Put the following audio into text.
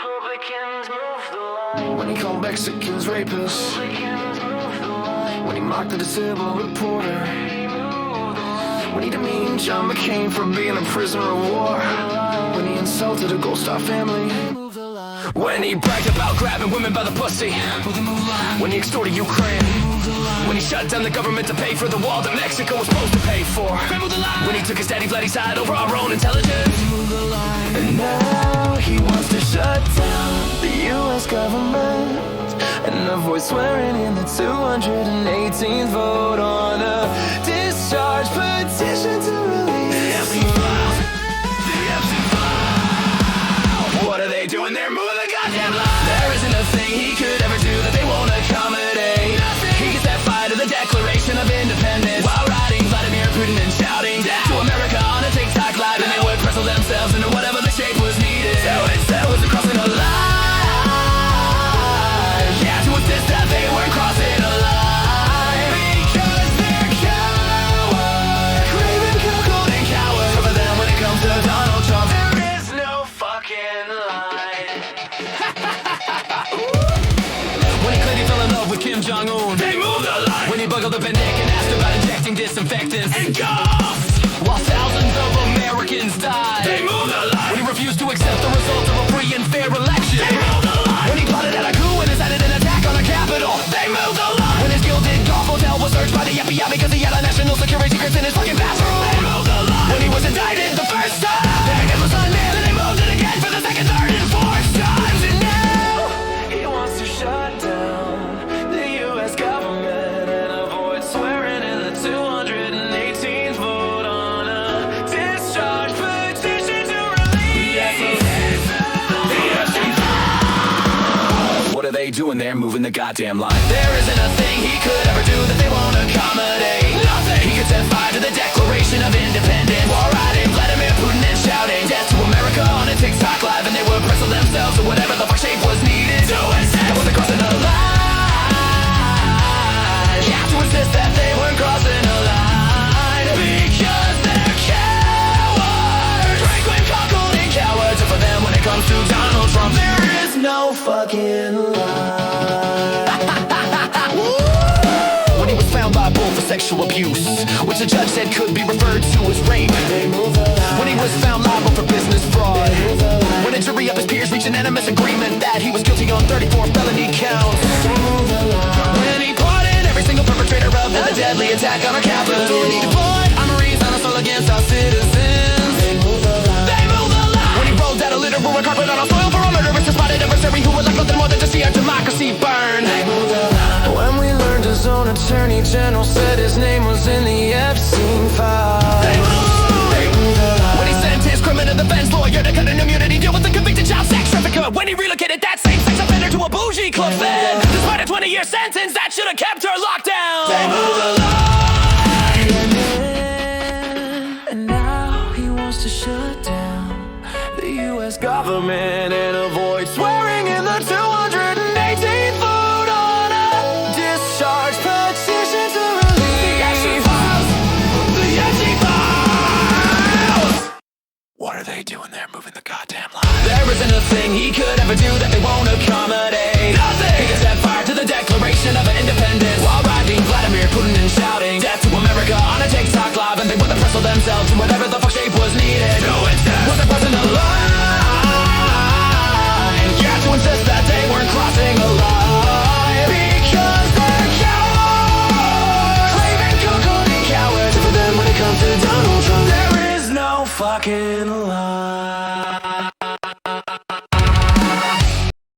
Republicans move the line. When he called Mexicans rapists, Republicans move the line. when he mocked the disabled reporter, when he demeaned John McCain for being a prisoner of war, when he insulted a Gold Star family, when he bragged about grabbing women by the pussy, when he extorted Ukraine, when he shut down the government to pay for the wall that Mexico was supposed to pay for, when he took his daddy bloody side over our own intelligence. And now he wants to shut down the US government and avoid swearing in the 218th vote on a discharge petition to release the Epstein files. The Epstein files. What are they doing? They're moving the goddamn line. There isn't a thing he could ever do that they won't accommodate. He can set fire to the Declaration of Independence while riding Vladimir Putin and shouting to America on a TikTok live, and they would pretzel themselves into whatever the shape was needed. So instead was crossing a line. Yeah, to insist that they weren't crossing a line because they're cowards, craven, cuckold, and cowards. For them, when it comes to Donald Trump, there is no fucking line. When he claimed he fell in love with Kim Jong-un, they moved the line. When he buckled up a neck and asked about injecting disinfectants and golf, while thousands of Americans died, they moved the line. When he refused to accept the result of a free and fair election, they moved the line. When he plotted out a coup and incited an attack on the Capitol, they moved the line. When his gilded golf hotel was searched by the FBI because he had a national security secrets in his fucking bathroom, they moved the line. When he was indicted the first time, they made him a son man, and they moved it again for the second, third, and fourth times. And now he wants to shut down the US government and avoid swearing in the 218th vote on a discharge petition to release the Epstein files. What are they doing there, moving the goddamn line? There isn't a thing he could ever do that they won't accommodate. Nothing. He could set fire to the Declaration of Independence while riding Vladimir Putin and shouting death to America on a TikTok live, and they would pretzel themselves to whatever the fuck shape was needed. To insist that wasn't crossing a line. Yeah, to insist that they weren't crossing a line because they're cowards, craven, cuckold, and cowards. And for them, when it comes to Donald Trump, there is no fucking line. When he was found liable for sexual abuse, which the judge said could be referred to as rape, when he was found liable for business fraud, when a jury of his peers reached unanimous agreement that he was guilty on 34 felony counts, when he pardoned every single perpetrator of the deadly attack on our Capitol, when he deployed our Marines on assault against our citizens, they moved the line. When he rolled out a literal carpet on our soil for a murderous and spotted adversary who would like nothing more than to see our democracy burn, they moved the line. When we learned his own attorney general said his name was in the Epstein files, they moved the line. When he sent his criminal defense lawyer to cut an immunity deal with the convicted child sex trafficker, when he relocated that same sex offender to a bougie club fed, despite a 20-year sentence that should have kept her locked down, they moved the line. And now he wants to shut down the US government and avoid swearing in the 218th vote on a discharge petition to release the Epstein files. The Epstein files. What are they doing there, moving the goddamn line? There isn't a thing he could ever do that they won't accommodate. Nothing. He can set fire to the Declaration of Independence while riding Vladimir Putin and shouting death to America on a TikTok live, and they would pretzel themselves in whatever the fuck shape was needed. To insist wasn't crossing a line. Yeah, to insist that they weren't crossing a line because they're cowards, craven, cuckold, and cowards. And for them, when it comes to Donald Trump, there is no fucking line.